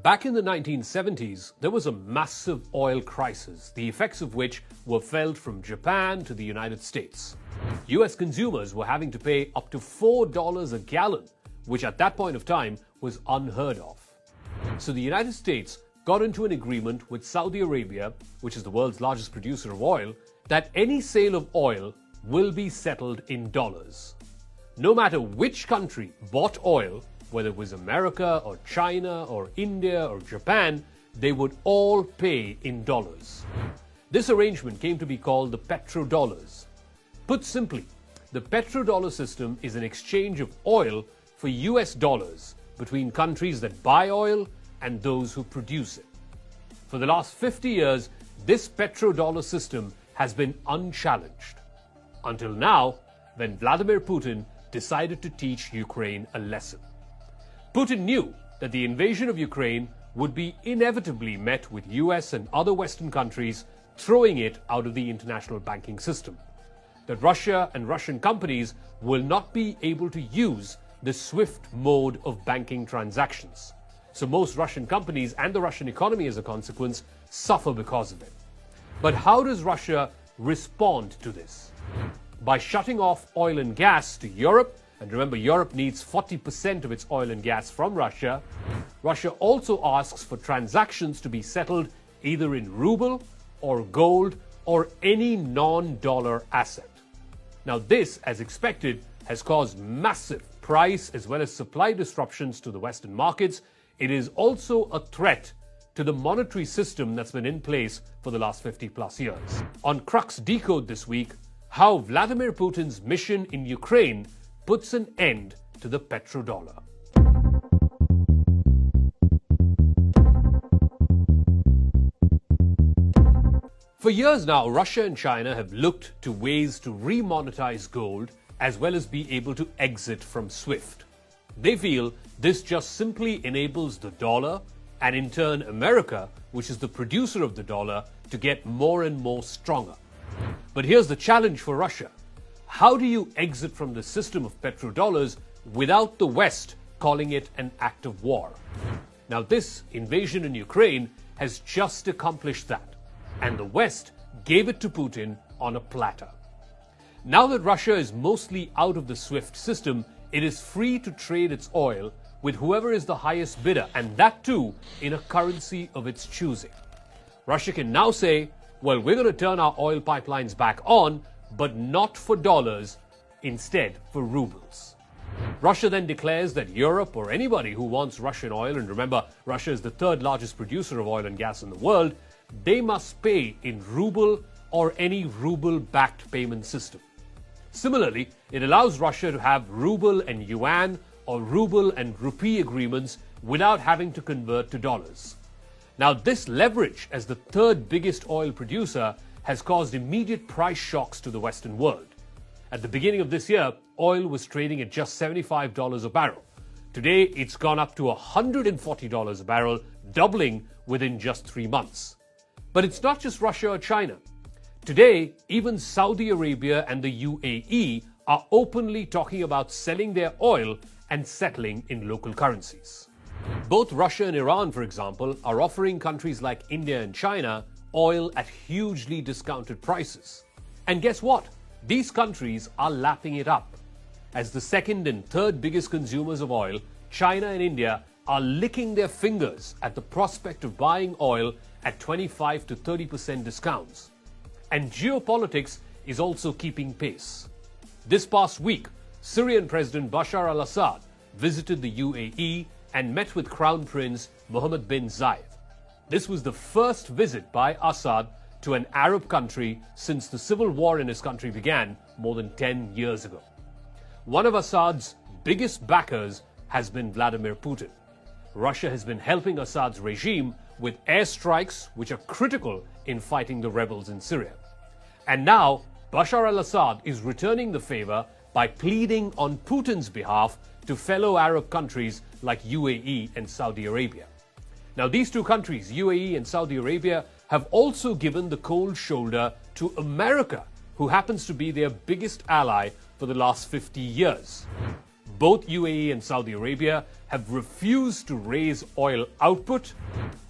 Back in the 1970s, there was a massive oil crisis, the effects of which were felt from Japan to the United States. US consumers were having to pay up to $4 a gallon, which at that point of time was unheard of. So the United States got into an agreement with Saudi Arabia, which is the world's largest producer of oil, that any sale of oil will be settled in dollars. No matter which country bought oil, whether it was America or China or India or Japan, they would all pay in dollars. This arrangement came to be called the petrodollars. Put simply, the petrodollar system is an exchange of oil for US dollars between countries that buy oil and those who produce it. For the last 50 years, this petrodollar system has been unchallenged. Until now, when Vladimir Putin decided to teach Ukraine a lesson. Putin knew that the invasion of Ukraine would be inevitably met with US and other Western countries throwing it out of the international banking system. That Russia and Russian companies will not be able to use the SWIFT mode of banking transactions. So most Russian companies and the Russian economy as a consequence suffer because of it. But how does Russia respond to this? By shutting off oil and gas to Europe, and remember Europe needs 40% of its oil and gas from Russia, Russia also asks for transactions to be settled either in ruble or gold or any non-dollar asset. Now this, as expected, has caused massive price as well as supply disruptions to the Western markets. It is also a threat to the monetary system that's been in place for the last 50 plus years. On Crux Decode this week, how Vladimir Putin's mission in Ukraine puts an end to the petrodollar. For years now, Russia and China have looked to ways to remonetize gold as well as be able to exit from SWIFT. They feel this just simply enables the dollar and in turn America, which is the producer of the dollar, to get more and more stronger. But here's the challenge for Russia. How do you exit from the system of petrodollars without the West calling it an act of war? Now this invasion in Ukraine has just accomplished that, and the West gave it to Putin on a platter. Now that Russia is mostly out of the SWIFT system, it is free to trade its oil with whoever is the highest bidder, and that too in a currency of its choosing. Russia can now say, well, we're going to turn our oil pipelines back on, but not for dollars, instead for rubles. Russia then declares that Europe or anybody who wants Russian oil, and remember, Russia is the third largest producer of oil and gas in the world, they must pay in ruble or any ruble-backed payment system. Similarly, it allows Russia to have ruble and yuan or ruble and rupee agreements without having to convert to dollars. Now, this leverage as the third biggest oil producer has caused immediate price shocks to the Western world. At the beginning of this year, oil was trading at just $75 a barrel. Today, it's gone up to $140 a barrel, doubling within just 3 months. But it's not just Russia or China. Today, even Saudi Arabia and the UAE are openly talking about selling their oil and settling in local currencies. Both Russia and Iran, for example, are offering countries like India and China oil at hugely discounted prices. And guess what? These countries are lapping it up. As the second and third biggest consumers of oil, China and India are licking their fingers at the prospect of buying oil at 25 to 30% discounts. And geopolitics is also keeping pace. This past week, Syrian President Bashar al-Assad visited the UAE and met with Crown Prince Mohammed bin Zayed. This was the first visit by Assad to an Arab country since the civil war in his country began more than 10 years ago. One of Assad's biggest backers has been Vladimir Putin. Russia has been helping Assad's regime with airstrikes, which are critical in fighting the rebels in Syria. And now, Bashar al-Assad is returning the favor by pleading on Putin's behalf to fellow Arab countries like UAE and Saudi Arabia. Now, these two countries, UAE and Saudi Arabia, have also given the cold shoulder to America, who happens to be their biggest ally for the last 50 years. Both UAE and Saudi Arabia have refused to raise oil output,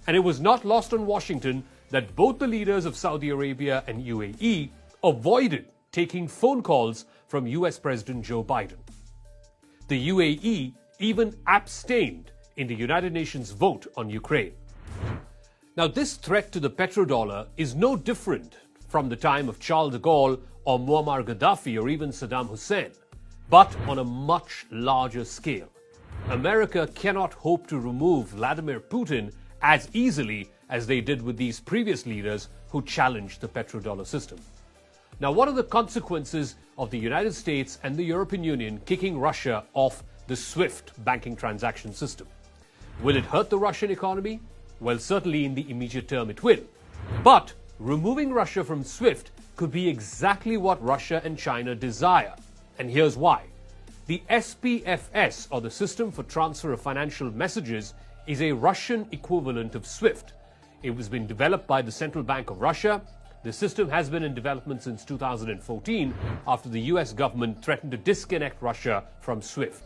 and it was not lost on Washington that both the leaders of Saudi Arabia and UAE avoided taking phone calls from US President Joe Biden. The UAE even abstained in the United Nations vote on Ukraine. Now, this threat to the petrodollar is no different from the time of Charles de Gaulle or Muammar Gaddafi or even Saddam Hussein, but on a much larger scale. America cannot hope to remove Vladimir Putin as easily as they did with these previous leaders who challenged the petrodollar system. Now, what are the consequences of the United States and the European Union kicking Russia off the SWIFT banking transaction system? Will it hurt the Russian economy? Well, certainly in the immediate term it will. But removing Russia from SWIFT could be exactly what Russia and China desire. And here's why. The SPFS, or the System for Transfer of Financial Messages, is a Russian equivalent of SWIFT. It was been developed by the Central Bank of Russia. The system has been in development since 2014 after the US government threatened to disconnect Russia from SWIFT.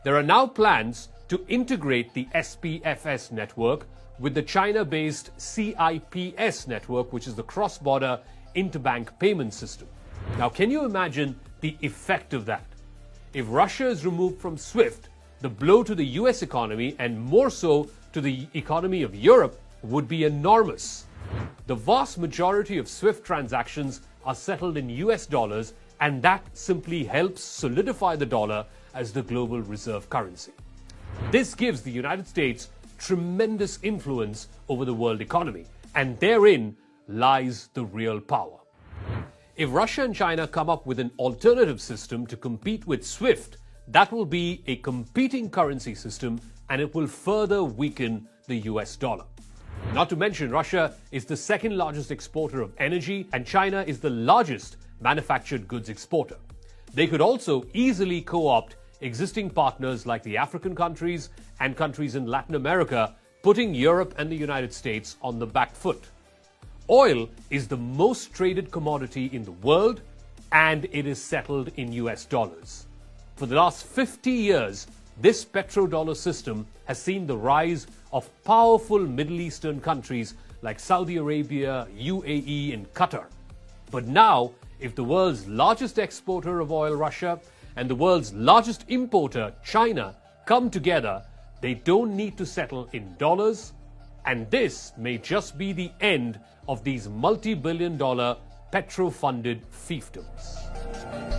There are now plans to integrate the SPFS network with the China-based CIPS network, which is the cross-border interbank payment system. Now, can you imagine the effect of that? If Russia is removed from SWIFT, the blow to the US economy, and more so to the economy of Europe, would be enormous. The vast majority of SWIFT transactions are settled in US dollars, and that simply helps solidify the dollar as the global reserve currency. This gives the United States tremendous influence over the world economy, and therein lies the real power. If Russia and China come up with an alternative system to compete with SWIFT, that will be a competing currency system, and it will further weaken the US dollar. Not to mention, Russia is the second largest exporter of energy, and China is the largest manufactured goods exporter. They could also easily co-opt existing partners like the African countries and countries in Latin America, putting Europe and the United States on the back foot. Oil is the most traded commodity in the world, and it is settled in US dollars. For the last 50 years, this petrodollar system has seen the rise of powerful Middle Eastern countries like Saudi Arabia, UAE, and Qatar. But now, if the world's largest exporter of oil, Russia, and the world's largest importer, China, come together, they don't need to settle in dollars, and this may just be the end of these multi-billion-dollar petro-funded fiefdoms.